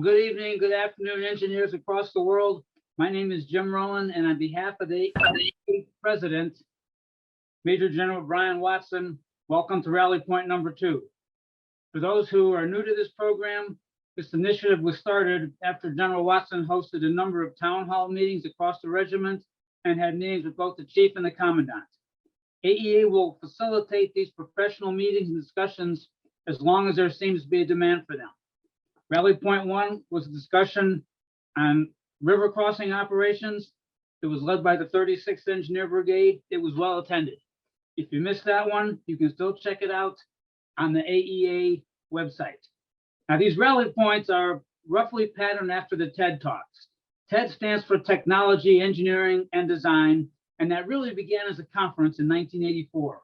Good evening, good afternoon, engineers across the world. My name is Jim Rowan, and on behalf of the President, Major General Brian Watson, welcome to Rally Point number 2. For those who are new to this program, this initiative was started after General Watson hosted a number of town hall meetings across the regiment and had meetings with both the chief and the commandant. AEA will facilitate these professional meetings and discussions as long as there seems to be a demand for them. Rally Point 1 was a discussion on river crossing operations. It was led by the 36th Engineer Brigade. It was well attended. If you missed that one, you can still check it out on the AEA website. Now, these rally points are roughly patterned after the TED Talks. TED stands for Technology, Engineering, and Design, and that really began as a conference in 1984.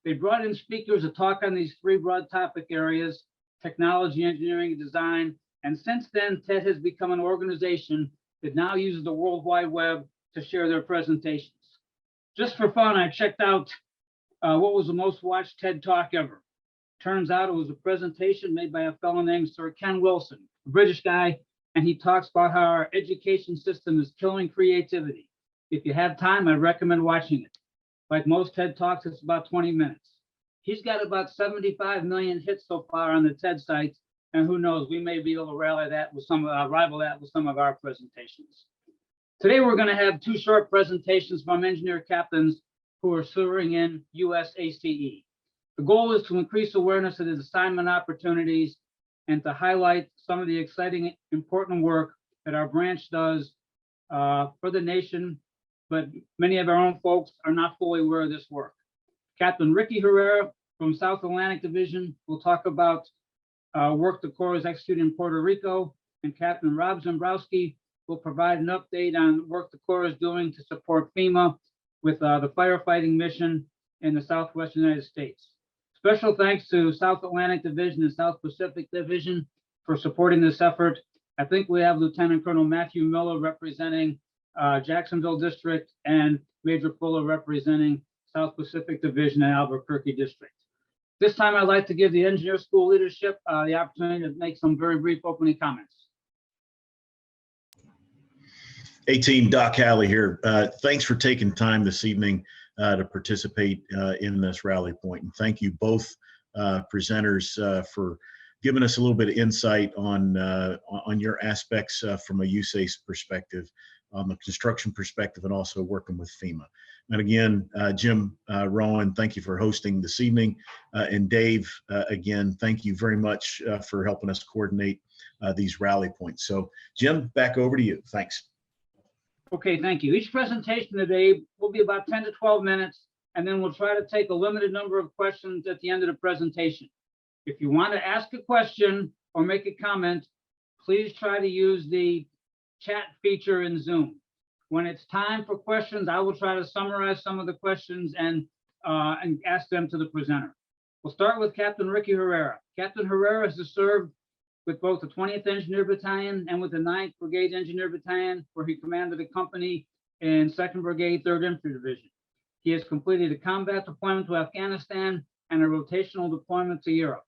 They brought in speakers to talk on these 3 broad topic areas: technology, engineering, and design. And since then, TED has become an organization that now uses the World Wide Web to share their presentations. Just for fun, I checked out what was the most watched TED Talk ever. Turns out it was a presentation made by a fellow named Sir Ken Wilson, a British guy, and he talks about how our education system is killing creativity. If you have time, I recommend watching it. Like most TED Talks, it's about 20 minutes. He's got about 75 million hits so far on the TED sites, and who knows, we may be able to rival that with some of our presentations. Today, we're going to have 2 short presentations from engineer captains who are serving in USACE. The goal is to increase awareness of the assignment opportunities and to highlight some of the exciting, important work that our branch does for the nation, but many of our own folks are not fully aware of this work. Captain Ricky Herrera from South Atlantic Division will talk about work the Corps is executing in Puerto Rico, and Captain Rob Zembrowski will provide an update on work the Corps is doing to support FEMA with the firefighting mission in the Southwestern United States. Special thanks to South Atlantic Division and South Pacific Division for supporting this effort. I think we have Lieutenant Colonel Matthew Miller representing Jacksonville District and Major Fuller representing South Pacific Division and Albuquerque District. This time, I'd like to give the engineer school leadership the opportunity to make some very brief opening comments. Hey team, Doc Halley here. Thanks for taking time this evening to participate in this rally point. And thank you both presenters for giving us a little bit of insight on your aspects from a USACE perspective, on the construction perspective, and also working with FEMA. And again, Jim Rowan, thank you for hosting this evening. And Dave, again, thank you very much for helping us coordinate these rally points. So Jim, back over to you. Thanks. Okay, thank you. Each presentation today will be about 10 to 12 minutes, and then we'll try to take a limited number of questions at the end of the presentation. If you want to ask a question or make a comment, please try to use the chat feature in Zoom. When it's time for questions, I will try to summarize some of the questions and ask them to the presenter. We'll start with Captain Ricky Herrera. Captain Herrera has served with both the 20th Engineer Battalion and with the 9th Brigade Engineer Battalion, where he commanded a company in 2nd Brigade, 3rd Infantry Division. He has completed a combat deployment to Afghanistan and a rotational deployment to Europe.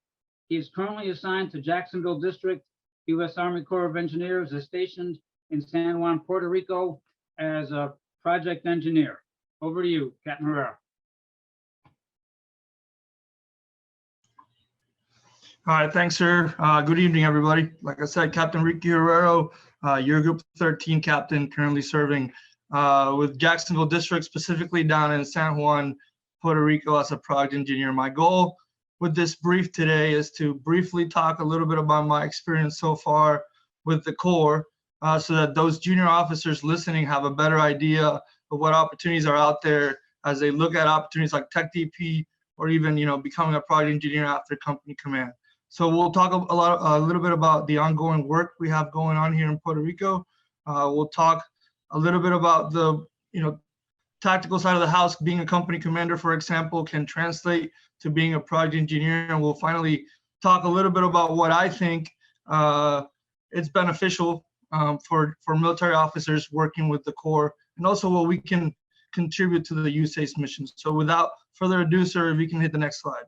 He is currently assigned to Jacksonville District, U.S. Army Corps of Engineers, is stationed in San Juan, Puerto Rico as a project engineer. Over to you, Captain Herrera. All right, thanks, sir. Good evening, everybody. Like I said, Captain Ricky Herrera, your Group 13 captain, currently serving with Jacksonville District, specifically down in San Juan, Puerto Rico, as a project engineer. My goal with this brief today is to briefly talk a little bit about my experience so far with the Corps, so that those junior officers listening have a better idea of what opportunities are out there as they look at opportunities like Tech DP or even, becoming a project engineer after company command. So we'll talk a little bit about the ongoing work we have going on here in Puerto Rico. We'll talk a little bit about the, tactical side of the house. Being a company commander, for example, can translate to being a project engineer. And we'll finally talk a little bit about what I think it's beneficial for military officers working with the Corps, and also what we can contribute to the USACE mission. So without further ado, sir, if you can hit the next slide.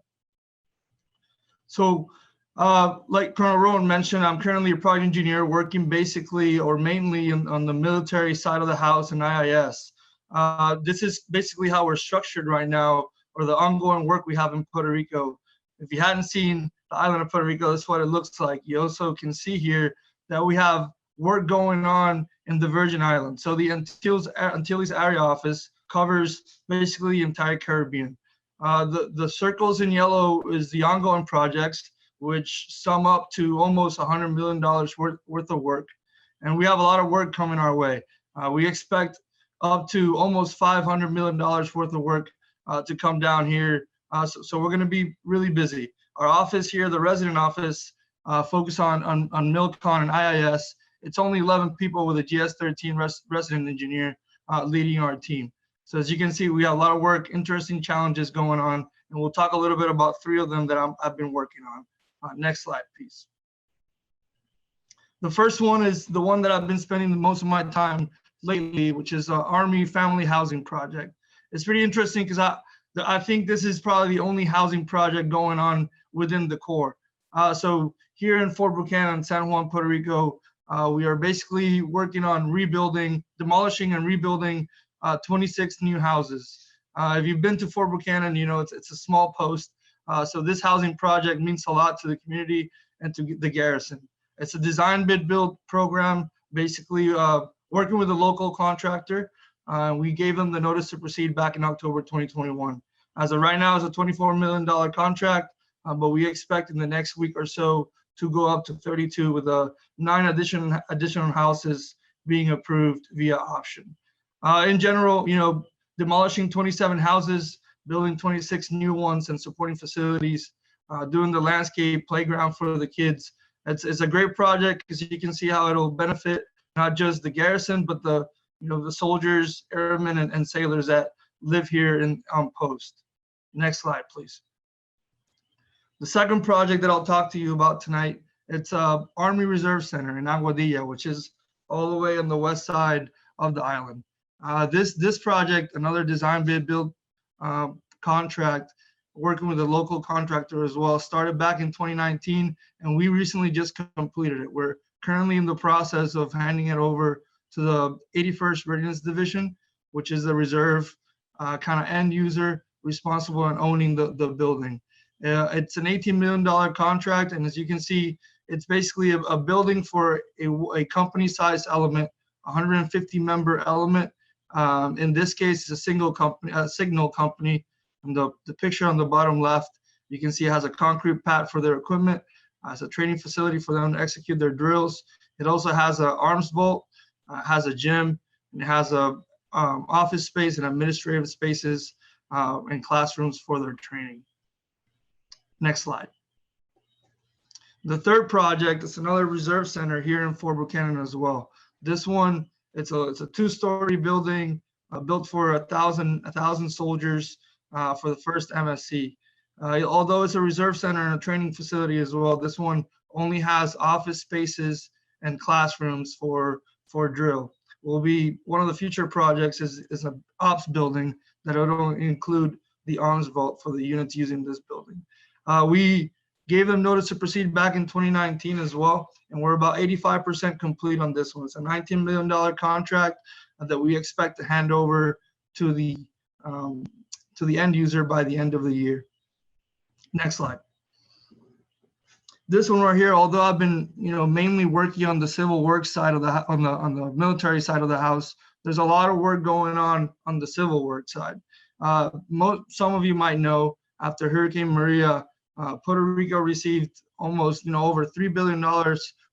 So Like Colonel Rowan mentioned, I'm currently a project engineer working basically or mainly on the military side of the house in IIS. This is basically how we're structured right now, or the ongoing work we have in Puerto Rico. If you hadn't seen the island of Puerto Rico, that's what it looks like. You also can see here that we have work going on in the Virgin Islands. So the Antilles Area Office covers basically the entire Caribbean. The circles in yellow is the ongoing projects, which sum up to almost $100 million worth of work. And we have a lot of work coming our way. We expect up to almost $500 million worth of work to come down here. So we're gonna be really busy. Our office here, the resident office, focus on MilCon and IIS. It's only 11 people with a GS-13 resident engineer leading our team. So as you can see, we have a lot of work, interesting challenges going on, and we'll talk a little bit about 3 of them that I've been working on. Next slide, please. The first one is the one that I've been spending the most of my time lately, which is Army Family Housing Project. It's pretty interesting because I think this is probably the only housing project going on within the Corps. So here in Fort Buchanan, San Juan, Puerto Rico, we are basically working on demolishing and rebuilding 26 new houses. If you've been to Fort Buchanan, you know it's a small post. So this housing project means a lot to the community and to the garrison. It's a design bid build program, basically working with a local contractor. We gave them the notice to proceed back in October 2021. As of right now, it's a $24 million contract, but we expect in the next week or so to go up to 32 with 9 additional houses being approved via option. In general, you know, demolishing 27 houses, building 26 new ones, and supporting facilities, doing the landscape playground for the kids. It's a great project because you can see how it'll benefit not just the garrison, but the soldiers, airmen, and sailors that live here on post. Next slide, please. The second project that I'll talk to you about tonight, it's Army Reserve Center in Aguadilla, which is all the way on the west side of the island. This project, another design bid build contract, working with a local contractor as well, started back in 2019, and we recently just completed it. We're currently in the process of handing it over to the 81st Readiness Division, which is the reserve kind of end user responsible and owning the building. It's an $18 million contract, and as you can see, it's basically a building for a company-sized element, 150-member element. In this case, it's a signal company. And the picture on the bottom left, you can see it has a concrete pad for their equipment. It's a training facility for them to execute their drills. It also has an arms vault, has a gym, and it has a office space and administrative spaces and classrooms for their training. Next slide. The third project is another reserve center here in Fort Buchanan as well. This one, it's a 2-story building built for 1,000 soldiers for the first MSC. Although it's a reserve center and a training facility as well, this one only has office spaces and classrooms for drill. Will be one of the future projects is an ops building that will include the arms vault for the units using this building. We gave them notice to proceed back in 2019 as well, and we're about 85% complete on this one. It's a $19 million contract that we expect to hand over to the end user by the end of the year. Next slide. This one right here, although I've been mainly working on the civil works side of on the military side of the house, there's a lot of work going on the civil works side. Some of you might know, after Hurricane Maria, Puerto Rico received almost over $3 billion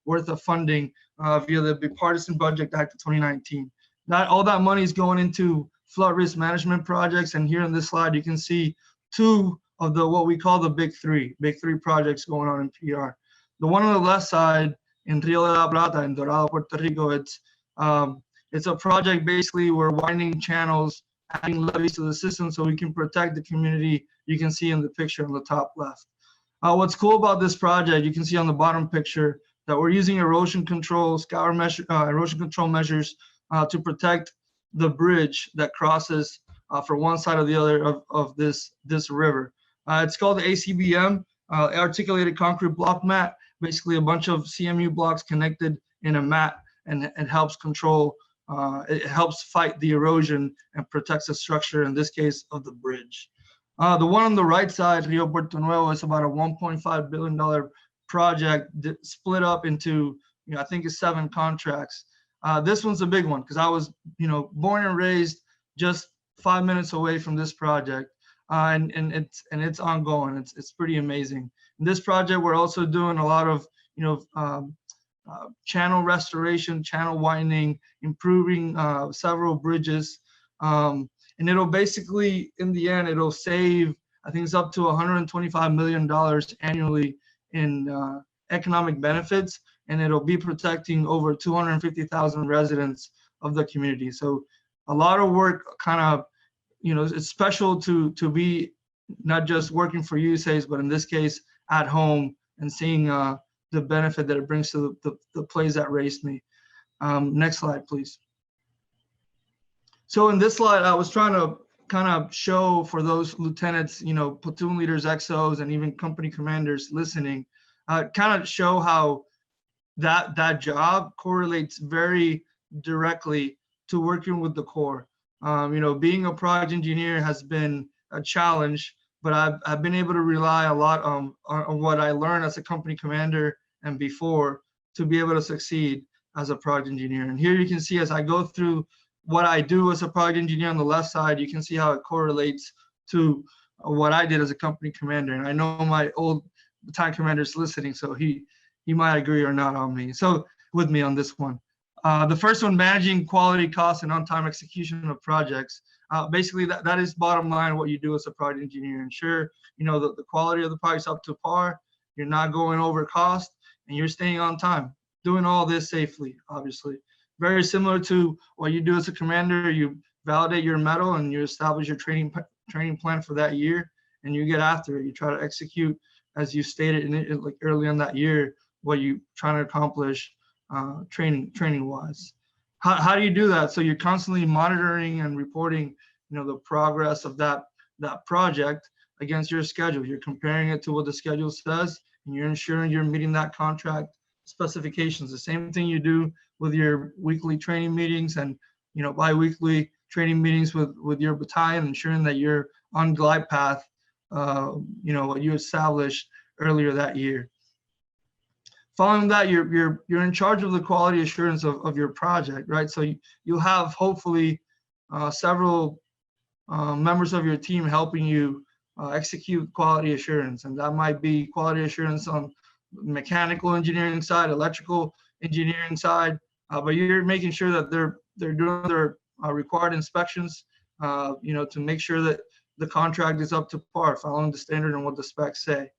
worth of funding via the Bipartisan Budget Act of 2019. All that money is going into flood risk management projects, and here on this slide you can see 2 of what we call the big three projects going on in PR. The one on the left side in Rio de la Plata in Dorado, Puerto Rico, it's a project basically we're widening channels, adding levees to the system so we can protect the community. You can see in the picture on the top left. What's cool about this project, you can see on the bottom picture that we're using erosion control measures to protect the bridge that crosses from one side or the other of this river. It's called the ACBM. articulated concrete block mat, basically a bunch of CMU blocks connected in a mat, and it helps control, it helps fight the erosion and protects the structure, in this case of the bridge. The one on the right side, Rio Puerto Nuevo, is about a $1.5 billion project split up into, I think it's 7 contracts. This one's a big one because I was, born and raised just 5 minutes away from this project, and it's ongoing. It's pretty amazing. In this project, we're also doing a lot of, channel restoration, channel widening, improving several bridges. And it'll basically, in the end, it'll save, I think it's up to $125 million annually in economic benefits, and it'll be protecting over 250,000 residents of the community. So a lot of work, kind of, it's special to be not just working for USACE, but in this case, at home and seeing the benefit that it brings to the place that raised me. Next slide, please. So in this slide, I was trying to kind of show for those lieutenants, platoon leaders, XOs, and even company commanders listening, kind of show how that job correlates very directly to working with the Corps. Being a project engineer has been a challenge, but I've been able to rely a lot on what I learned as a company commander and before to be able to succeed as a project engineer. And here you can see, as I go through what I do as a project engineer on the left side, you can see how it correlates to what I did as a company commander. And I know my old battalion commander is listening, so he might agree or not on me. So with me on this one. The first one, managing quality, cost, and on-time execution of projects. Basically, that is bottom line what you do as a project engineer. Ensure, the quality of the project's up to par, you're not going over cost, and you're staying on time. Doing all this safely, obviously. Very similar to what you do as a commander. You validate your medal and you establish your training plan for that year, and you get after it. You try to execute, as you stated in it, like early in that year, what you trying to accomplish training wise. How do you do that? So you're constantly monitoring and reporting, the progress of that project against your schedule. You're comparing it to what the schedule says, and you're ensuring you're meeting that contract specifications. The same thing you do with your weekly training meetings and bi-weekly training meetings with your battalion, ensuring that you're on glide path, what you established earlier that year. Following that, you're in charge of the quality assurance of your project, right? So you'll have hopefully several members of your team helping you execute quality assurance, and that might be quality assurance on mechanical engineering side, electrical engineering side, but you're making sure that they're doing their required inspections, to make sure that the contract is up to par, following the standard and what the specs say.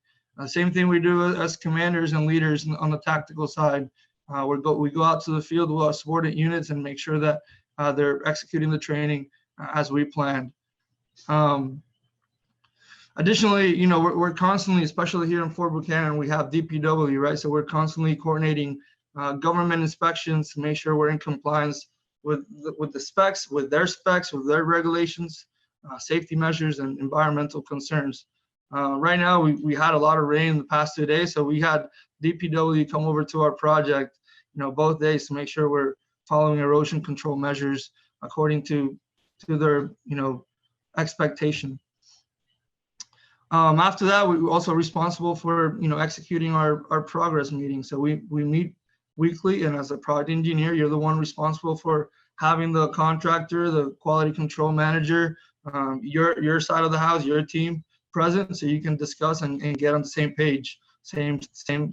Same thing we do as commanders and leaders on the tactical side. We go out to the field with our subordinate units and make sure that they're executing the training as we planned. Additionally, we're constantly, especially here in Fort Buchanan, we have DPW, right? So we're constantly coordinating government inspections to make sure we're in compliance with the specs, with their regulations, safety measures, and environmental concerns. Right now, we had a lot of rain the past 2 days, so we had DPW come over to our project, both days to make sure we're following erosion control measures according to their, expectation. After that, we're also responsible for, executing our progress meetings. So we meet weekly, and as a project engineer, you're the one responsible for having the contractor, the quality control manager, your side of the house, your team present, so you can discuss and get on the same page. Same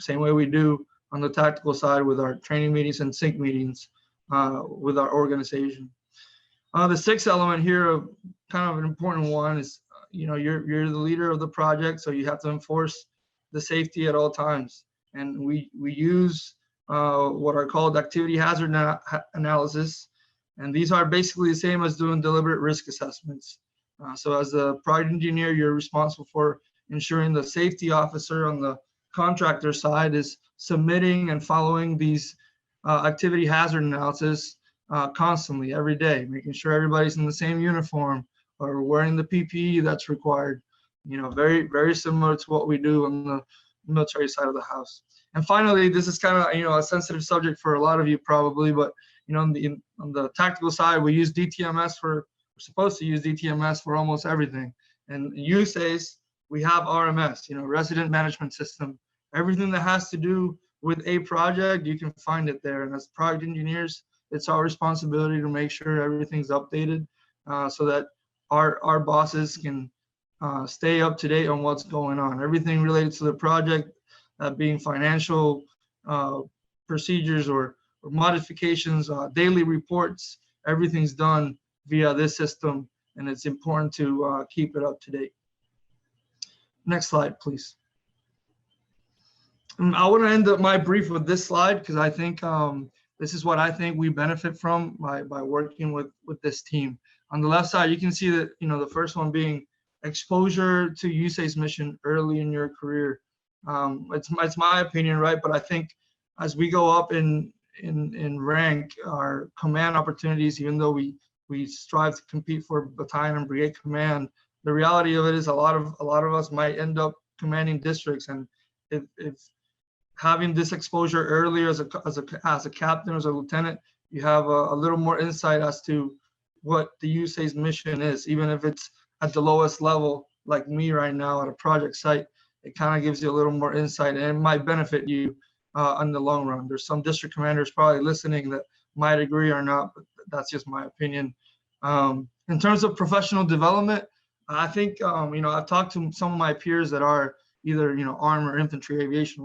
way we do on the tactical side with our training meetings and sync meetings with our organization. The sixth element here, kind of an important one, is you're the leader of the project, so you have to enforce the safety at all times. And we use what are called activity hazard analysis, and these are basically the same as doing deliberate risk assessments. So as a project engineer, you're responsible for ensuring the safety officer on the contractor side is submitting and following these activity hazard analysis constantly, every day, making sure everybody's in the same uniform or wearing the PPE that's required. very, very similar to what we do on the military side of the house. And finally, this is kind of, a sensitive subject for a lot of you probably, but, on the tactical side, we use DTMS we're supposed to use DTMS for almost everything. And USACE, we have RMS, Resident Management System. Everything that has to do with a project, you can find it there. And as project engineers, it's our responsibility to make sure everything's updated so that our bosses can stay up to date on what's going on. Everything related to the project, being financial procedures or modifications, daily reports, everything's done via this system, and it's important to keep it up to date. Next slide, please. I want to end up my brief with this slide because I think this is what I think we benefit from by working with this team. On the left side, you can see that, the first one being exposure to USACE mission early in your career. It's my opinion, right? But I think as we go up in rank, our command opportunities, even though we strive to compete for battalion and brigade command, the reality of it is a lot of us might end up commanding districts, and if having this exposure earlier as a captain or as a lieutenant, you have a little more insight as to what the USACE mission is, even if it's at the lowest level, like me right now at a project site. It kind of gives you a little more insight, and it might benefit you in the long run. There's some district commanders probably listening that might agree or not, but that's just my opinion. In terms of professional development, I think, I've talked to some of my peers that are either, armed or infantry, aviation,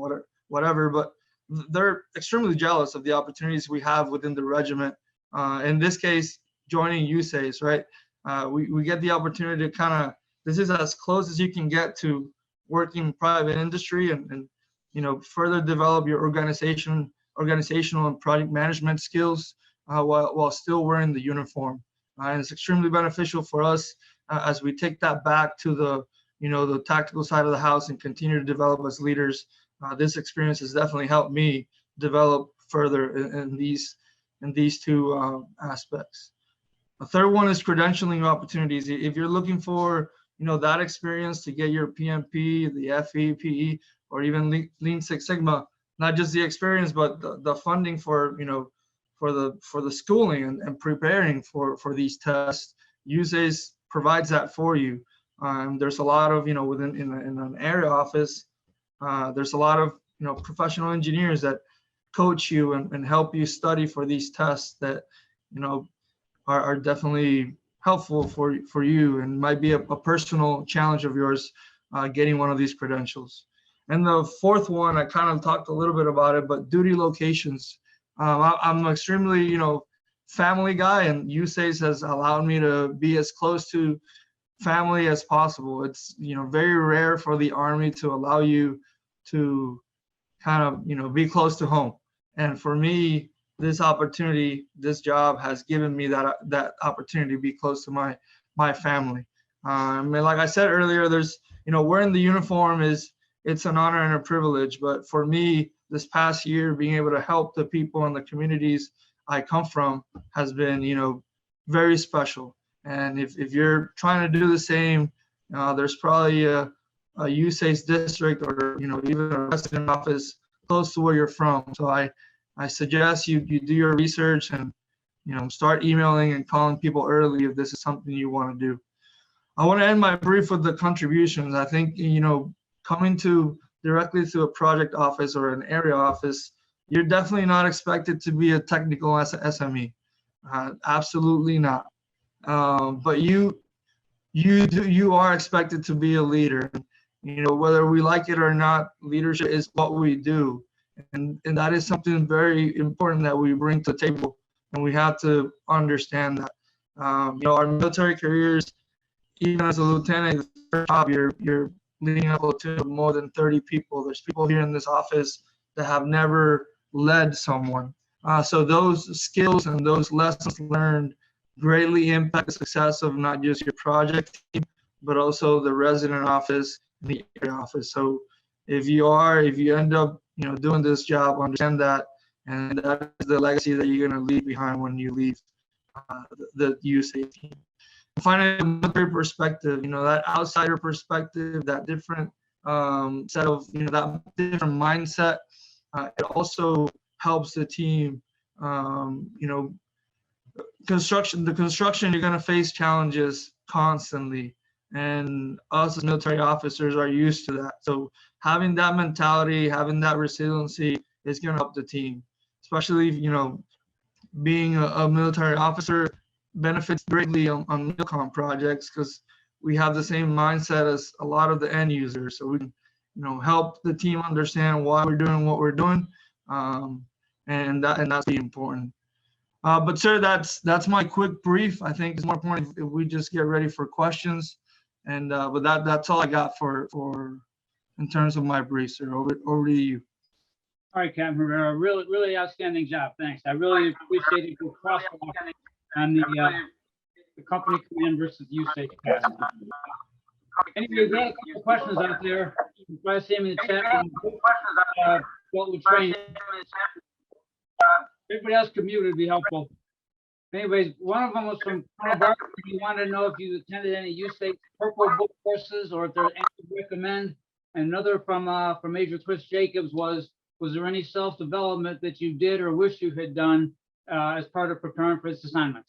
whatever, but they're extremely jealous of the opportunities we have within the regiment. In this case, joining USACE, right? We get the opportunity to kind of, this is as close as you can get to working in private industry and further develop your organizational and project management skills while still wearing the uniform. And it's extremely beneficial for us as we take that back to the tactical side of the house and continue to develop as leaders. This experience has definitely helped me develop further in these two aspects. The third one is credentialing opportunities. If you're looking for that experience to get your PMP, the FE, PE, or even Lean Six Sigma, not just the experience, but the funding for for the schooling and preparing for these tests, USACE provides that for you. There's a lot of within in an area office, there's a lot of professional engineers that coach you and help you study for these tests that are definitely helpful for you and might be a personal challenge of yours getting one of these credentials. And the fourth one, I kind of talked a little bit about it, but duty locations. I'm an extremely family guy, and USACE has allowed me to be as close to family as possible. It's very rare for the Army to allow you to kind of be close to home. And for me, this opportunity, this job has given me that opportunity to be close to my family. Like I said earlier, there's wearing the uniform it's an honor and a privilege. But for me, this past year, being able to help the people in the communities I come from has been very special. And if you're trying to do the same, there's probably a USACE district or even a resident office close to where you're from. So I suggest you do your research and start emailing and calling people early if this is something you want to do. I want to end my brief with the contributions. I think coming directly to a project office or an area office, you're definitely not expected to be a technical SME. Absolutely not. But you are expected to be a leader. Whether we like it or not, leadership is what we do. And that is something very important that we bring to the table, and we have to understand that. Our military careers, even as a lieutenant, you're leading up to more than 30 people. There's people here in this office that have never led someone. So those skills and those lessons learned greatly impact the success of not just your project team, but also the resident office and the area office. So if you end up doing this job, understand that, and that is the legacy that you're going to leave behind when you leave the USACE team. finding a military perspective, that outsider perspective, that different set of, that different mindset. It also helps the team. The construction, you're going to face challenges constantly, and us as military officers are used to that. So having that mentality, having that resiliency is going to help the team, especially, being a military officer benefits greatly on MILCOM projects, because we have the same mindset as a lot of the end users. So we can, help the team understand why we're doing what we're doing, and that's really important. But sir, that's my quick brief. I think it's more important if we just get ready for questions, and but that's all I got for in terms of my brief, sir. Over to you. All right, Captain Herrera, really outstanding job. Thanks. I really appreciate your crosswalk on the company command versus USACE task. Anyway, we got a couple questions out there. You can probably see them in the chat room. What would train? Everybody else could mute, it'd be helpful. Anyways, one of them was from Colonel Barker. He wanted to know if you attended any USACE Purple Book courses or if there's any to recommend. And another from Major Chris Jacobs was there any self-development that you did or wish you had done as part of preparing for this assignment?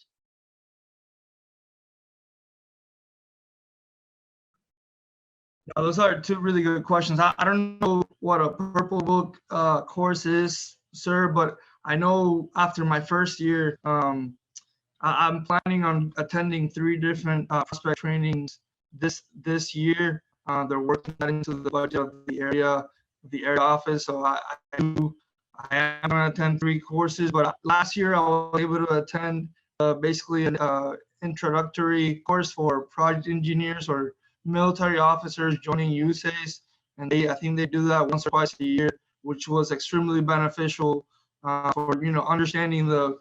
Now, those are two really good questions. I don't know what a Purple Book course is, sir, but I know after my first year, I'm planning on attending 3 different prospect trainings this year. They're working that into the budget of the area office. So I am going to attend 3 courses. But last year I was able to attend basically an introductory course for project engineers or military officers joining USACE, and I think they do that once or twice a year, which was extremely beneficial for understanding the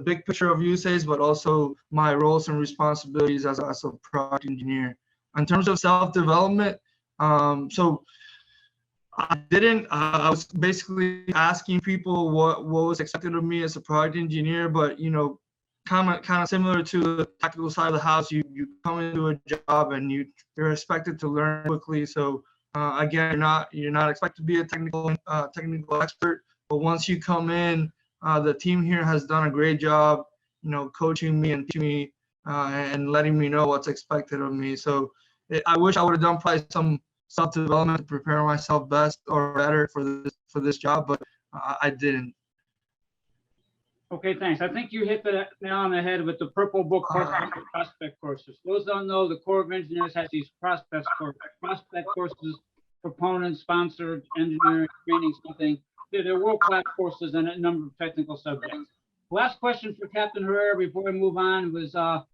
big picture of USACE, but also my roles and responsibilities as a project engineer. In terms of self-development, so I was basically asking people what was expected of me as a project engineer, but kind of similar to the tactical side of the house, you come into a job and you're expected to learn quickly. So again, you're not expected to be a technical expert, but once you come in, the team here has done a great job, coaching me and teaching me and letting me know what's expected of me. So I wish I would have done probably some self-development to prepare myself best or better for this job, but I didn't. Okay, thanks. I think you hit the nail on the head with the Purple Book prospect courses. Those don't know, the Corps of Engineers has these prospect courses, proponent, sponsored, engineering, training, something. They're world-class courses in a number of technical subjects. Last question for Captain Herrera before we move on was a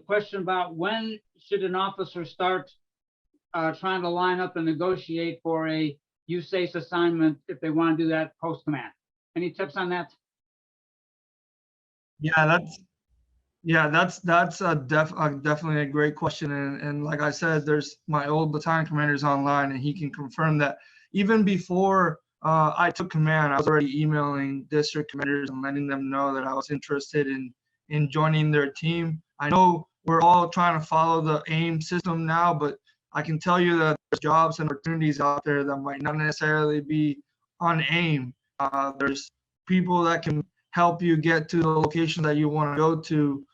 question about when should an officer start trying to line up and negotiate for a USACE assignment if they want to do that post-command. Any tips on that? Yeah, that's definitely a great question. And like I said, there's my old battalion commander's online, and he can confirm that even before I took command, I was already emailing district commanders and letting them know that I was interested in joining their team. I know we're all trying to follow the AIM system now, but I can tell you that there's jobs and opportunities out there that might not necessarily be on AIM. There's people that can help you get to the location that you want to go to.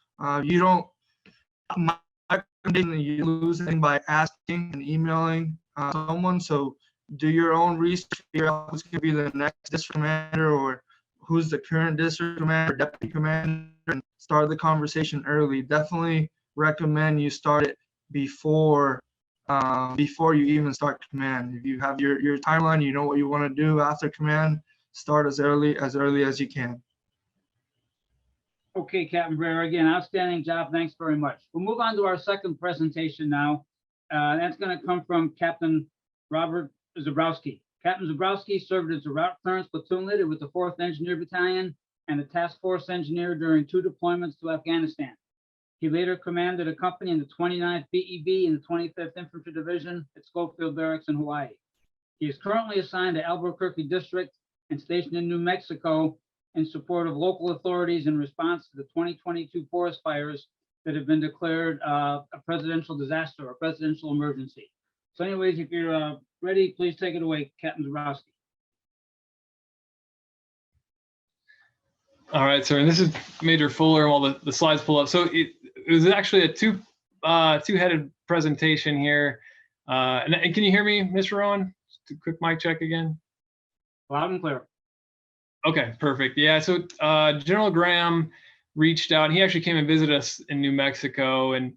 You don't, my recommendation, you lose anything by asking and emailing someone. So do your own research, figure out who's going to be the next district commander or who's the current district commander, deputy commander, and start the conversation early. Definitely recommend you start it before you even start command. If you have your timeline, you know what you want to do after command, start as early as you can. Okay, Captain Herrera, again, outstanding job. Thanks very much. We'll move on to our second presentation now. That's going to come from Captain Robert Zabrowski. Captain Zabrowski served as a route clearance platoon leader with the 4th Engineer Battalion and a task force engineer during 2 deployments to Afghanistan. He later commanded a company in the 29th BEB and the 25th Infantry Division at Schofield Barracks in Hawaii. He is currently assigned to Albuquerque District and stationed in New Mexico in support of local authorities in response to the 2022 forest fires that have been declared a presidential disaster or presidential emergency. So anyways, if you're ready, please take it away, Captain Zabrowski. All right, sir. And this is Major Fuller while the slides pull up. So it was actually a two-headed presentation here. And can you hear me, Mr. Rowan? Just a quick mic check again. Loud and clear. Okay, perfect. Yeah, so General Graham reached out. He actually came and visited us in New Mexico, and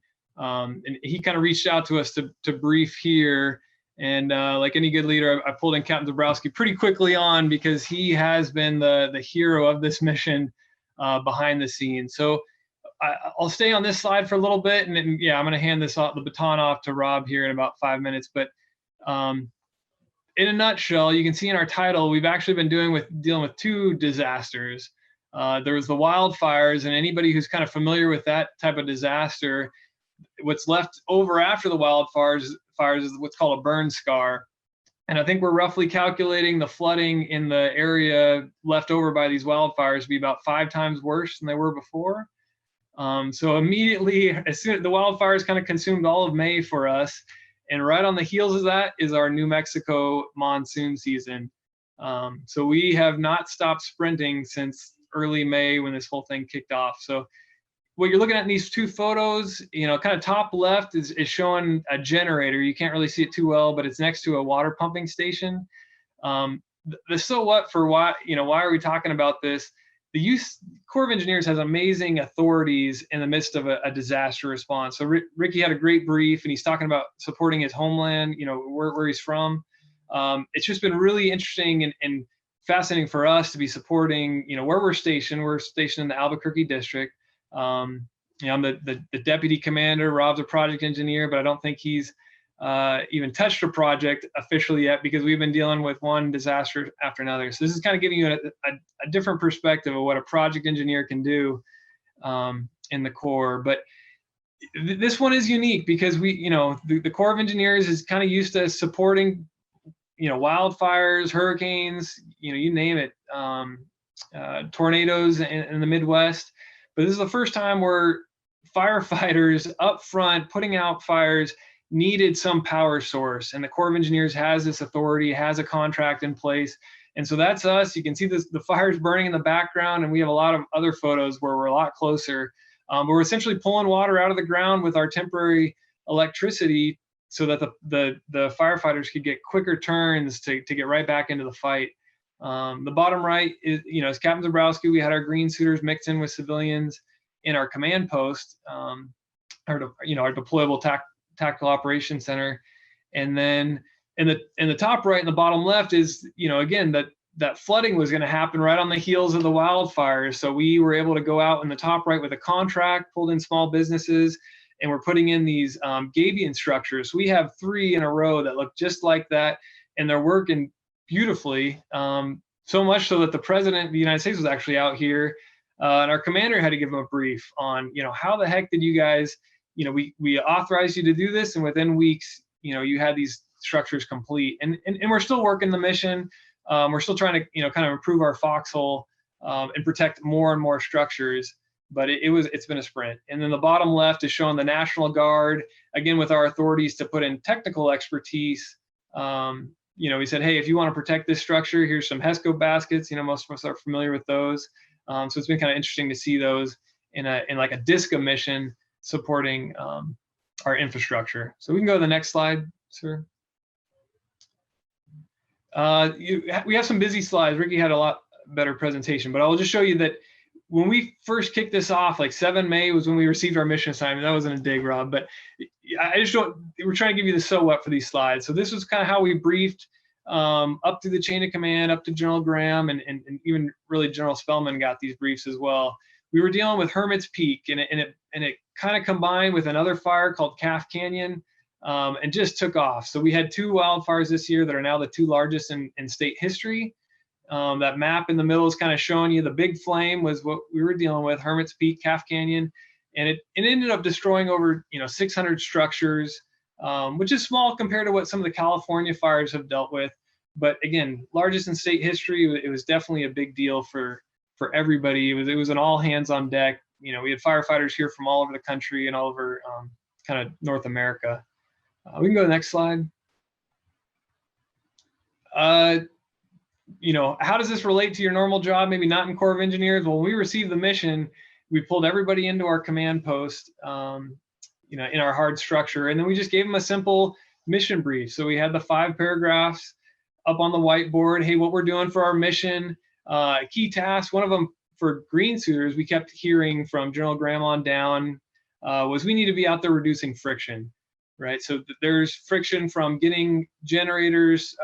he kind of reached out to us to brief here. And like any good leader, I pulled in Captain Zabrowski pretty quickly on because he has been the hero of this mission behind the scenes. So I'll stay on this slide for a little bit, and then, yeah, I'm going to hand the baton off to Rob here in about 5 minutes. But in a nutshell, you can see in our title, we've actually been dealing with two disasters. There was the wildfires, and anybody who's kind of familiar with that type of disaster, what's left over after the wildfires is what's called a burn scar. And I think we're roughly calculating the flooding in the area left over by these wildfires to be about 5 times worse than they were before. So immediately, as soon as the wildfires kind of consumed all of May for us, and right on the heels of that is our New Mexico monsoon season. So we have not stopped sprinting since early May when this whole thing kicked off. So what you're looking at in these two photos, kind of top left is showing a generator. You can't really see it too well, but it's next to a water pumping station. The so what for why are we talking about this? The U.S. Corps of Engineers has amazing authorities in the midst of a disaster response. So Ricky had a great brief, and he's talking about supporting his homeland, where he's from. It's just been really interesting and fascinating for us to be supporting, where we're stationed. We're stationed in the Albuquerque district. I'm the deputy commander. Rob's a project engineer, but I don't think he's even touched a project officially yet because we've been dealing with one disaster after another. So this is kind of giving you a different perspective of what a project engineer can do in the Corps. But this one is unique because the Corps of Engineers is kind of used to supporting, wildfires, hurricanes, you name it, tornadoes in the Midwest. But this is the first time where firefighters up front putting out fires needed some power source, and the Corps of Engineers has this authority, has a contract in place. And so that's us. You can see the fires burning in the background, and we have a lot of other photos where we're a lot closer. But we're essentially pulling water out of the ground with our temporary electricity so that the firefighters could get quicker turns to get right back into the fight. The bottom right is Captain Zabrowski. We had our green suiters mixed in with civilians in our command post, our deployable tactical operations center. And then in the top right and the bottom left is, again, that flooding was going to happen right on the heels of the wildfires. So we were able to go out in the top right with a contract, pulled in small businesses, and we're putting in these gabion structures. We have 3 in a row that look just like that, and they're working beautifully. So much so that the President of the United States was actually out here, and our commander had to give him a brief on, how the heck did you guys, we authorized you to do this, and within weeks, you had these structures complete. And we're still working the mission. We're still trying to, kind of improve our foxhole and protect more and more structures. But it's been a sprint. And then the bottom left is showing the National Guard, again, with our authorities to put in technical expertise. We said, hey, if you want to protect this structure, here's some HESCO baskets. Most of us are familiar with those. So it's been kind of interesting to see those in like a DISCA mission supporting our infrastructure. So we can go to the next slide, sir. We have some busy slides. Ricky had a lot better presentation, but I'll just show you that when we first kicked this off, like 7 May was when we received our mission assignment. That wasn't a dig, Rob, but we're trying to give you the so what for these slides. So this was kind of how we briefed up through the chain of command, up to General Graham, and even really General Spellman got these briefs as well. We were dealing with Hermit's Peak, and it kind of combined with another fire called Calf Canyon, and just took off. So we had 2 wildfires this year that are now the 2 largest in state history. That map in the middle is kind of showing you the big flame was what we were dealing with, Hermit's Peak, Calf Canyon, and it ended up destroying over 600 structures, which is small compared to what some of the California fires have dealt with. But again, largest in state history. It was definitely a big deal for everybody. It was an all hands on deck we had firefighters here from all over the country and all over kind of North America. We can go to the next slide. How does this relate to your normal job? Maybe not in Corps of Engineers. Well, when we received the mission, we pulled everybody into our command post, in our hard structure, and then we just gave them a simple mission brief. So we had the 5 paragraphs up on the whiteboard. Hey, what we're doing for our mission, key tasks. One of them for green suiters, we kept hearing from General Graham on down, was we need to be out there reducing friction, right? So there's friction from getting generators,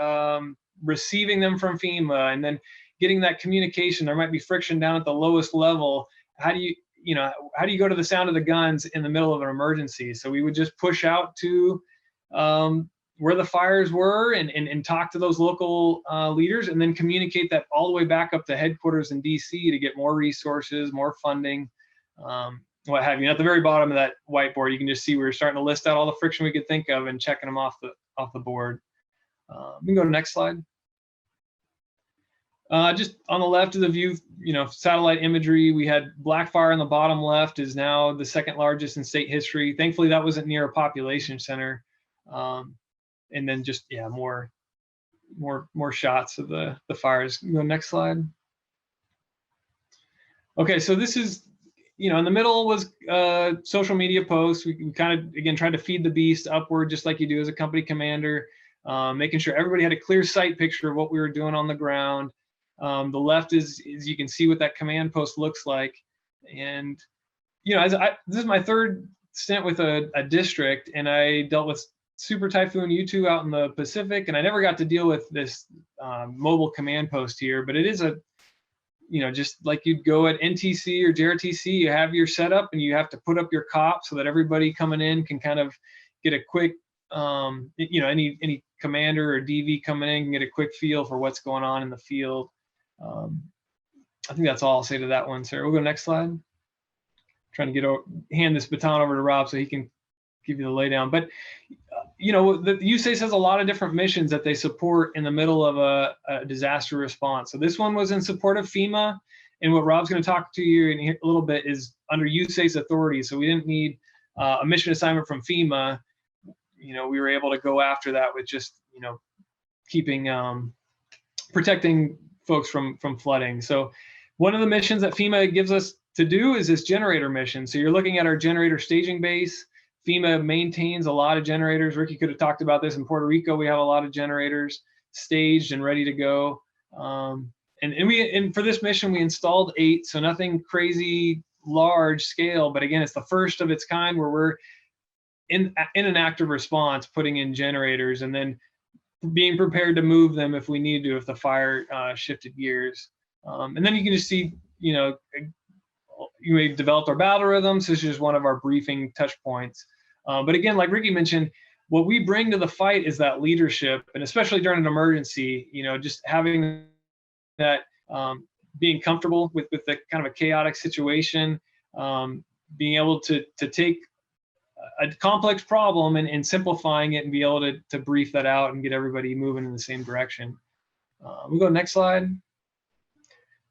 receiving them from FEMA, and then getting that communication. There might be friction down at the lowest level. How do you go to the sound of the guns in the middle of an emergency? So we would just push out to where the fires were and talk to those local leaders, and then communicate that all the way back up to headquarters in DC to get more resources, more funding, what have you. And at the very bottom of that whiteboard, you can just see we were starting to list out all the friction we could think of and checking them off the board. We can go to the next slide. Just on the left of the view, satellite imagery, we had Blackfire on the bottom left, is now the 2nd largest in state history. Thankfully, that wasn't near a population center. And then just, more shots of the fires. Go next slide. Okay, so this is, in the middle was social media posts. We kind of, again, tried to feed the beast upward, just like you do as a company commander, making sure everybody had a clear sight picture of what we were doing on the ground. The left is you can see what that command post looks like. And, this is my 3rd stint with a district, and I dealt with Super Typhoon U2 out in the Pacific, and I never got to deal with this mobile command post here, but it is just like you'd go at NTC or JRTC, you have your setup and you have to put up your COP so that everybody coming in can kind of get a quick, any commander or DV coming in can get a quick feel for what's going on in the field. I think that's all I'll say to that one, sir. We'll go next slide. Trying to hand this baton over to Rob so he can give you the laydown. But the USACE has a lot of different missions that they support in the middle of a disaster response. So this one was in support of FEMA, and what Rob's going to talk to you in a little bit is under USACE authority. So we didn't need a mission assignment from FEMA. We were able to go after that with just keeping protecting folks from flooding. So one of the missions that FEMA gives us to do is this generator mission. So you're looking at our generator staging base. FEMA maintains a lot of generators. Ricky could have talked about this. In Puerto Rico, we have a lot of generators staged and ready to go. And for this mission, we installed 8, so nothing crazy large scale. But again, it's the first of its kind where we're in an active response, putting in generators and then being prepared to move them if we need to, if the fire shifted gears. And then you can just see, we've developed our battle rhythms. This is just one of our briefing touch points. But again, like Ricky mentioned, what we bring to the fight is that leadership, and especially during an emergency, just having that, being comfortable with the kind of a chaotic situation, being able to take a complex problem and simplifying it and be able to brief that out and get everybody moving in the same direction. We'll go next slide.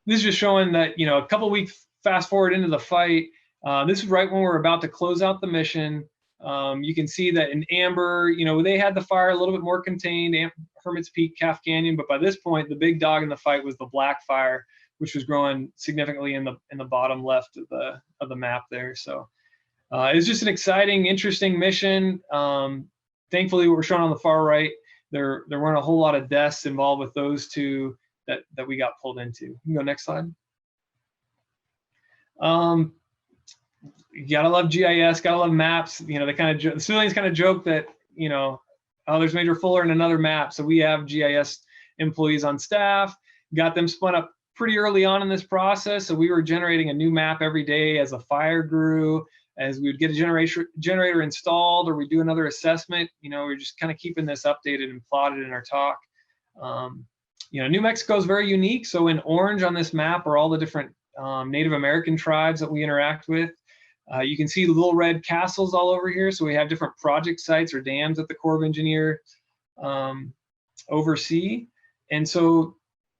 This is just showing that, a couple weeks fast forward into the fight, this is right when we're about to close out the mission. You can see that in amber, they had the fire a little bit more contained, Hermit's Peak, Calf Canyon, but by this point, the big dog in the fight was the black fire, which was growing significantly in the bottom left of the map there. So it's just an exciting, interesting mission. Thankfully, what we're showing on the far right, there weren't a whole lot of deaths involved with those two that we got pulled into. You can go next slide. You gotta love GIS, gotta love maps. The civilians kind of joke that, oh, there's Major Fuller in another map. So we have GIS employees on staff, got them spun up pretty early on in this process. So we were generating a new map every day as the fire grew, as we would get a generator installed, or we do another assessment. We're just kind of keeping this updated and plotted in our talk. New Mexico is very unique. So in orange on this map are all the different Native American tribes that we interact with. You can see the little red castles all over here. So we have different project sites or dams that the Corps of Engineers oversee. And so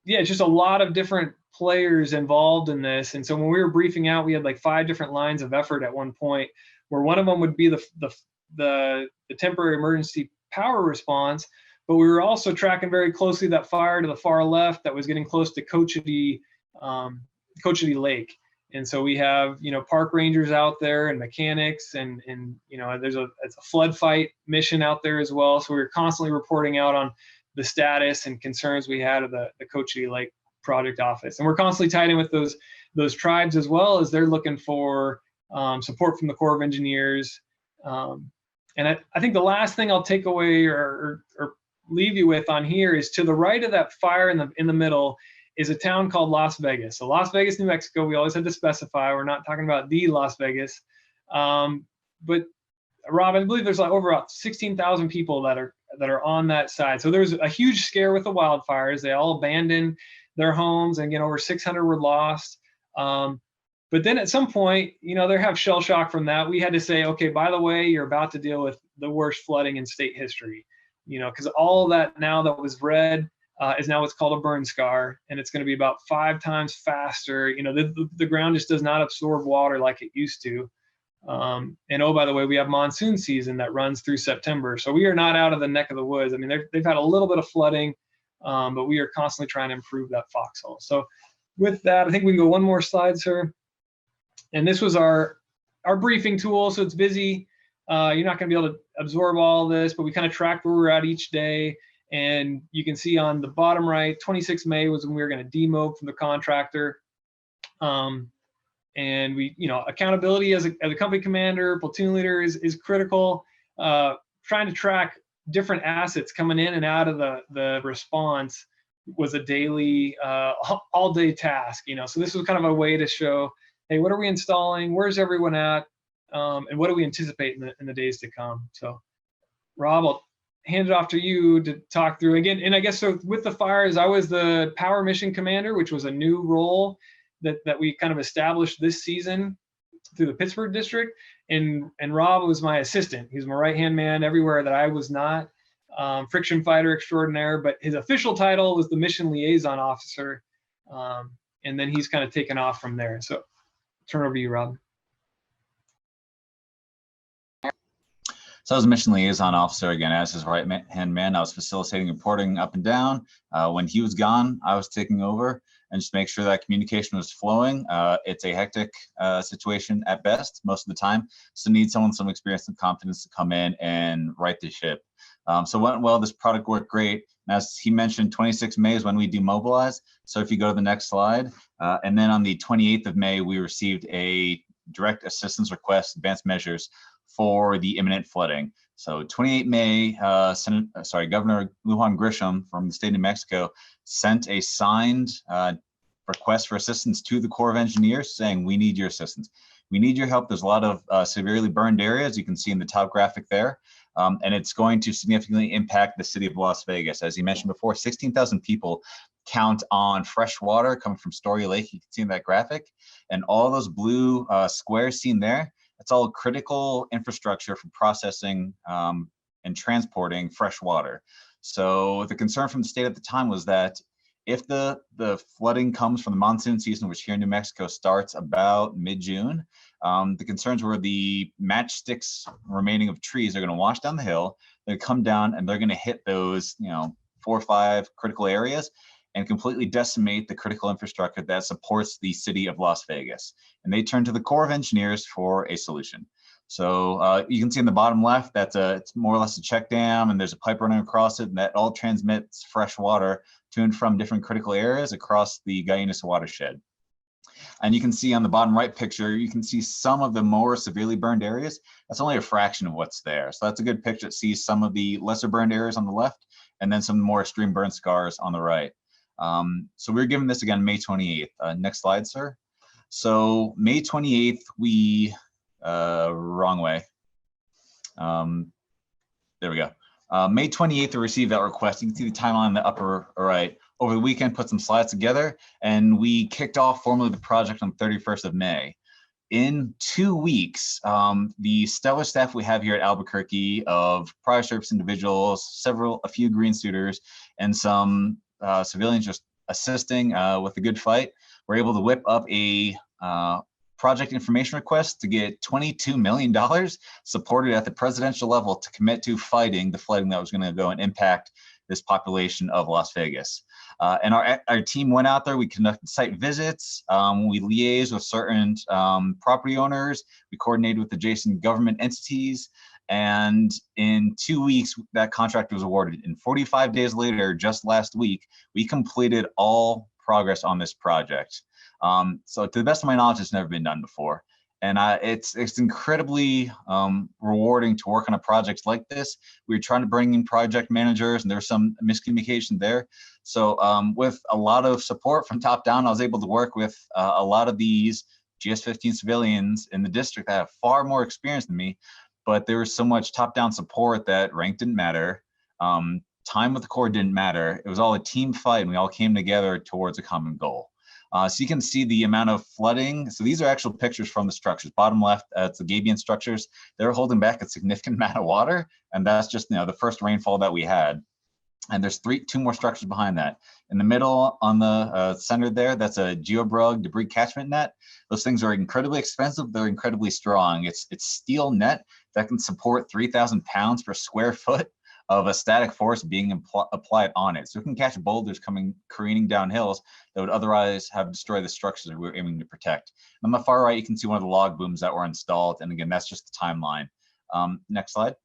yeah, it's just a lot of different players involved in this. And so when we were briefing out, we had like 5 different lines of effort at one point, where one of them would be the temporary emergency power response, but we were also tracking very closely that fire to the far left that was getting close to Cochiti Lake. And so we have, park rangers out there and mechanics, and it's a flood fight mission out there as well. So we were constantly reporting out on the status and concerns we had of the Cochiti Lake project office. And we're constantly tied in with those tribes, as well as they're looking for support from the Corps of Engineers. And I think the last thing I'll take away or leave you with on here is, to the right of that fire in the middle is a town called Las Vegas. So Las Vegas, New Mexico, we always had to specify, we're not talking about the Las Vegas. But Rob, I believe there's like over about 16,000 people that are on that side. So there's a huge scare with the wildfires. They all abandoned their homes, and again, over 600 were lost. But then at some point, they have shell shock from that. We had to say, okay, by the way, you're about to deal with the worst flooding in state history, because all that now that was red is now what's called a burn scar, and it's going to be about 5 times faster. The ground just does not absorb water like it used to. And oh, by the way, we have monsoon season that runs through September. So we are not out of the neck of the woods. I mean, they've had a little bit of flooding, but we are constantly trying to improve that foxhole. So with that, I think we can go one more slide, sir. And this was our briefing tool. So it's busy. You're not going to be able to absorb all this, but we kind of tracked where we're at each day. And you can see on the bottom right, 26 May was when we were going to demob from the contractor. And we, accountability as a company commander, platoon leader is critical. Trying to track different assets coming in and out of the response was a daily, all day task. So this was kind of a way to show, hey, what are we installing? Where's everyone at? And what do we anticipate in the days to come? So, Rob, I'll hand it off to you to talk through again. And I guess so with the fires, I was the power mission commander, which was a new role that we kind of established this season through the Pittsburgh district. And Rob was my assistant. He was my right-hand man everywhere that I was not. Friction fighter extraordinaire, but his official title was the mission liaison officer. And then he's kind of taken off from there. So turn over to you, Rob. So I was a mission liaison officer, again, as his right-hand man. I was facilitating reporting up and down. When he was gone, I was taking over and just make sure that communication was flowing. It's a hectic situation at best most of the time. So need someone with some experience and confidence to come in and right the ship. So it went well. This product worked great. And as he mentioned, 26 May is when we demobilized. So if you go to the next slide, and then on the 28th of May, we received a direct assistance request, advanced measures for the imminent flooding. So 28 May, Governor Lujan Grisham from the state of New Mexico sent a signed request for assistance to the Corps of Engineers saying, we need your assistance. We need your help. There's a lot of severely burned areas. You can see in the top graphic there. And it's going to significantly impact the city of Las Vegas. As you mentioned before, 16,000 people count on fresh water coming from Story Lake. You can see in that graphic. And all those blue squares seen there, it's all critical infrastructure for processing and transporting fresh water. So the concern from the state at the time was that if the flooding comes from the monsoon season, which here in New Mexico starts about mid-June, the concerns were the matchsticks remaining of trees are going to wash down the hill, they're going to come down and they're going to hit those 4 or 5 critical areas and completely decimate the critical infrastructure that supports the city of Las Vegas. And they turned to the Corps of Engineers for a solution. So you can see in the bottom left, it's more or less a check dam, and there's a pipe running across it, and that all transmits fresh water to and from different critical areas across the Gallinas watershed. And you can see on the bottom right picture, you can see some of the more severely burned areas. That's only a fraction of what's there. So that's a good picture that sees some of the lesser burned areas on the left, and then some more extreme burn scars on the right. So we're given this again May 28th. Next slide, sir. So May 28th, we, wrong way. There we go. May 28th, we received that request. You can see the timeline in the upper right. Over the weekend, put some slides together, and we kicked off formally the project on the 31st of May. In 2 weeks, the stellar staff we have here at Albuquerque of prior service individuals, a few green suiters, and some civilians just assisting with the good fight, we're able to whip up a project information request to get $22 million supported at the presidential level to commit to fighting the flooding that was going to go and impact this population of Las Vegas. And our team went out there, we conducted site visits, we liaised with certain property owners, we coordinated with adjacent government entities, and in 2 weeks, that contract was awarded. And 45 days later, just last week, we completed all progress on this project. So to the best of my knowledge, it's never been done before. And it's incredibly rewarding to work on a project like this. We were trying to bring in project managers, and there was some miscommunication there. So with a lot of support from top down, I was able to work with a lot of these GS-15 civilians in the district that have far more experience than me. But there was so much top-down support that rank didn't matter. Time with the Corps didn't matter. It was all a team fight, and we all came together towards a common goal. So you can see the amount of flooding. So these are actual pictures from the structures. Bottom left, it's the Gabion structures. They're holding back a significant amount of water, and that's just the first rainfall that we had. And there's two more structures behind that. In the middle, on the center there, that's a GeoBrug debris catchment net. Those things are incredibly expensive. They're incredibly strong. It's steel net that can support 3,000 pounds per square foot of a static force being applied on it. So it can catch boulders coming careening down hills that would otherwise have destroyed the structures that we were aiming to protect. On the far right, you can see one of the log booms that were installed. And again, that's just the timeline. Next slide.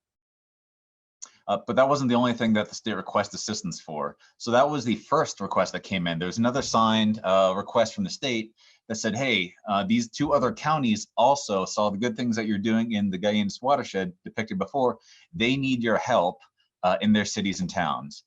But that wasn't the only thing that the state requested assistance for. So that was the first request that came in. There's another signed request from the state that said, hey, these two other counties also saw the good things that you're doing in the Guyanus watershed depicted before. They need your help in their cities and towns.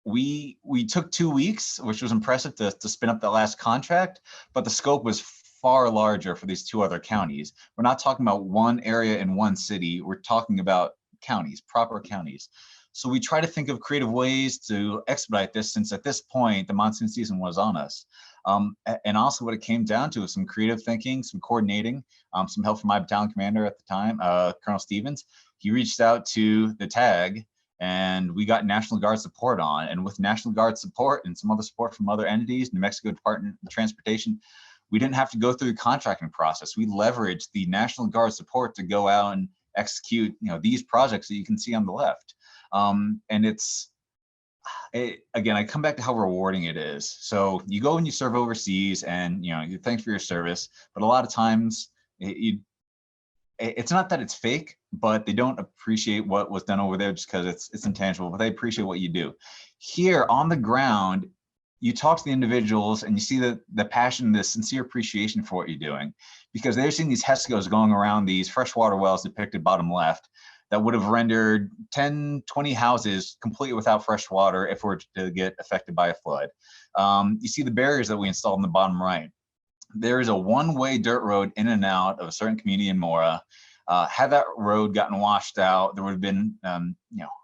We took 2 weeks, which was impressive to spin up that last contract, but the scope was far larger for these two other counties. We're not talking about one area in one city. We're talking about counties, proper counties. So we try to think of creative ways to expedite this, since at this point, the monsoon season was on us. And also what it came down to is some creative thinking, some coordinating, some help from my battalion commander at the time, Colonel Stevens. He reached out to the TAG, and we got National Guard support on. And with National Guard support and some other support from other entities, New Mexico Department of Transportation, we didn't have to go through the contracting process. We leveraged the National Guard support to go out and execute, these projects that you can see on the left. And again, I come back to how rewarding it is. So you go and you serve overseas, and you thanks for your service, but a lot of times it's not that it's fake, but they don't appreciate what was done over there just because it's intangible, but they appreciate what you do. Here on the ground, you talk to the individuals and you see the passion, the sincere appreciation for what you're doing, because they're seeing these HESCOs going around these freshwater wells depicted bottom left that would have rendered 10, 20 houses completely without fresh water if we're to get affected by a flood. You see the barriers that we installed in the bottom right. There is a one-way dirt road in and out of a certain community in Mora. Had that road gotten washed out, there would have been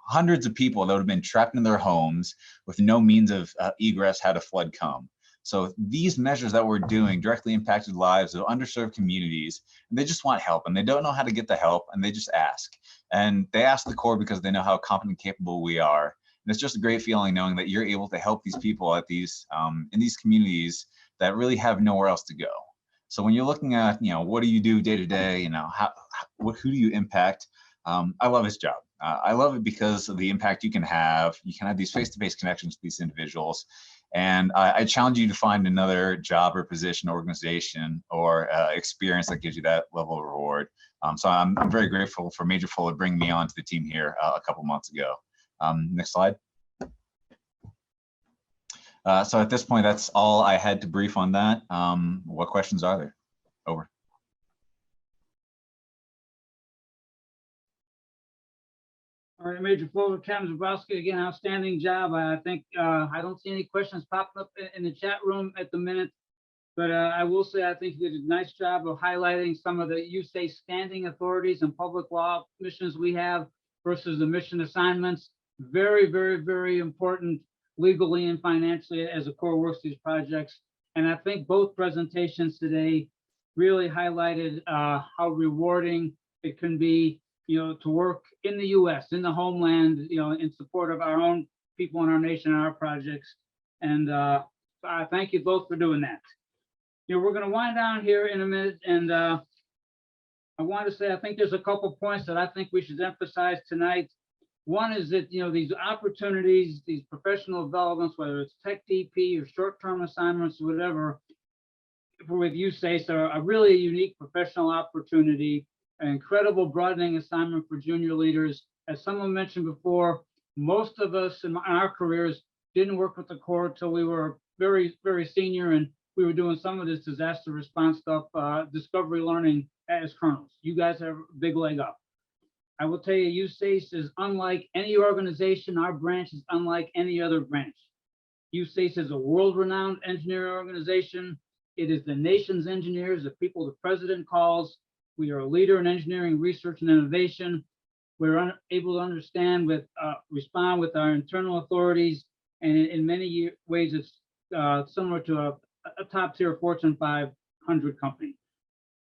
hundreds of people that would have been trapped in their homes with no means of egress had a flood come. So these measures that we're doing directly impacted lives of underserved communities, and they just want help, and they don't know how to get the help, and they just ask. And they ask the Corps because they know how competent and capable we are. And it's just a great feeling knowing that you're able to help these people at these in these communities that really have nowhere else to go. So when you're looking at, what do you do day to day, who do you impact? I love this job. I love it because of the impact you can have. You can have these face-to-face connections with these individuals. And I challenge you to find another job or position, organization, or experience that gives you that level of reward. So I'm very grateful for Major Fuller bringing me onto the team here a couple months ago. Next slide. So at this point, that's all I had to brief on that. What questions are there? Over. All right, Major Fuller, Captain Zabrowski, again, outstanding job. I think I don't see any questions popping up in the chat room at the minute, but I will say I think you did a nice job of highlighting some of the USACE standing authorities and public law missions we have versus the mission assignments. Very, very, very important legally and financially as the Corps works these projects. And I think both presentations today really highlighted how rewarding it can be, to work in the U.S., in the homeland, in support of our own people in our nation and our projects. And I thank you both for doing that. You know, we're going to wind down here in a minute, and I want to say I think there's a couple points that I think we should emphasize tonight. One is that, you know, these opportunities, these professional developments, whether it's tech DP or short-term assignments, whatever, with USACE are a really unique professional opportunity, an incredible broadening assignment for junior leaders. As someone mentioned before, most of us in our careers didn't work with the Corps until we were very, very senior, and we were doing some of this disaster response stuff, discovery learning as colonels. You guys have a big leg up. I will tell you, USACE is unlike any organization. Our branch is unlike any other branch. USACE is a world-renowned engineering organization. It is the nation's engineers, the people the president calls. We are a leader in engineering research and innovation. We're able to understand respond with our internal authorities, and in many ways, it's similar to a top-tier Fortune 500 company.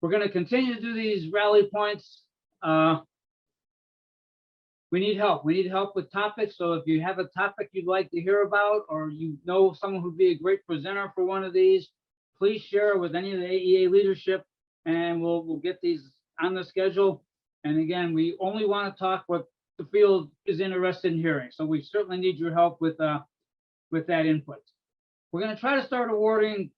We're going to continue to do these rally points. We need help. We need help with topics. So if you have a topic you'd like to hear about, or you know someone who'd be a great presenter for one of these, please share with any of the AEA leadership, and we'll get these on the schedule. And again, we only want to talk what the field is interested in hearing. So we certainly need your help with that input. We're going to try to start awarding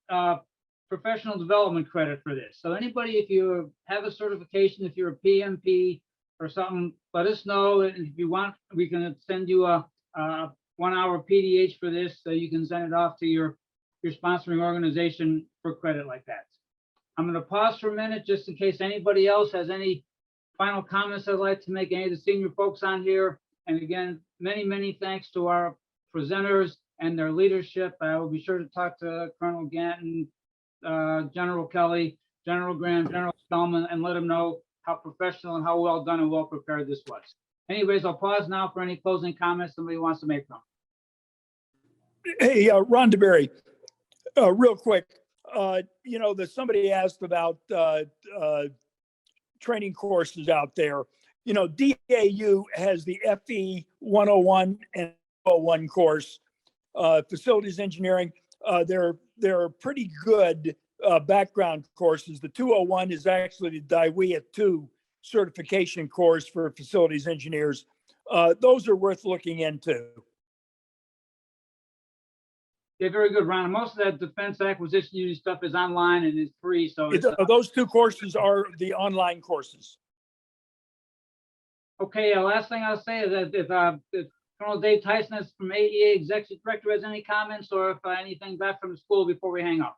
professional development credit for this. So anybody, if you have a certification, if you're a PMP or something, let us know. And if you want, we can send you a 1-hour PDH for this, so you can send it off to your sponsoring organization for credit like that. I'm going to pause for a minute just in case anybody else has any final comments I'd like to make, any of the senior folks on here. And again, many, many thanks to our presenters and their leadership. I will be sure to talk to Colonel Ganton, General Kelly, General Graham, General Spellman, and let them know how professional and how well done and well prepared this was. Anyways, I'll pause now for any closing comments somebody wants to make them. Hey, Ron DeBerry, real quick, you know, that somebody asked about training courses out there. You know, DAU has the FE 101 and 201 course, facilities engineering. They're pretty good background courses. The 201 is actually the DIWEA 2 certification course for facilities engineers. Those are worth looking into. Yeah, very good, Ron. Most of that defense acquisition unit stuff is online and is free. So Those two courses are the online courses. okay. Last thing I'll say is that if Colonel Dave Tyson from AEA Executive Director has any comments, or if anything back from the school before we hang up.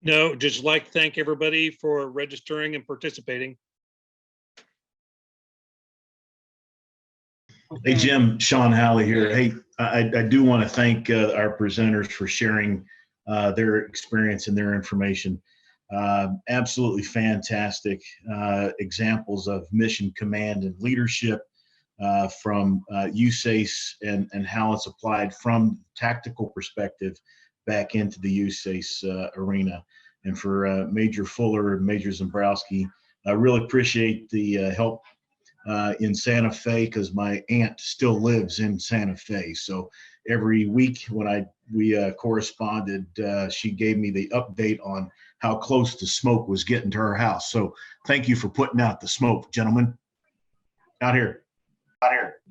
No, just like to thank everybody for registering and participating. Hey, Jim, Sean Halley here. Hey, I do want to thank our presenters for sharing their experience and their information. Absolutely fantastic examples of mission, command, and leadership from USACE and how it's applied from tactical perspective back into the USACE arena. And for Major Fuller and Major Zembrowski, I really appreciate the help in Santa Fe, because my aunt still lives in Santa Fe. So every week when we corresponded, she gave me the update on how close the smoke was getting to her house. So thank you for putting out the smoke, gentlemen. Out here.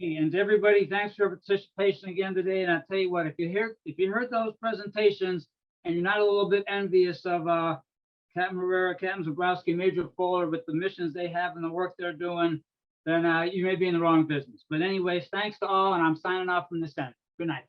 And everybody, thanks for your participation again today. And I'll tell you what, if you heard those presentations and you're not a little bit envious of Captain Herrera, Captain Zembrowski, Major Fuller with the missions they have and the work they're doing, then you may be in the wrong business. But anyways, thanks to all, and I'm signing off from this end. Good night.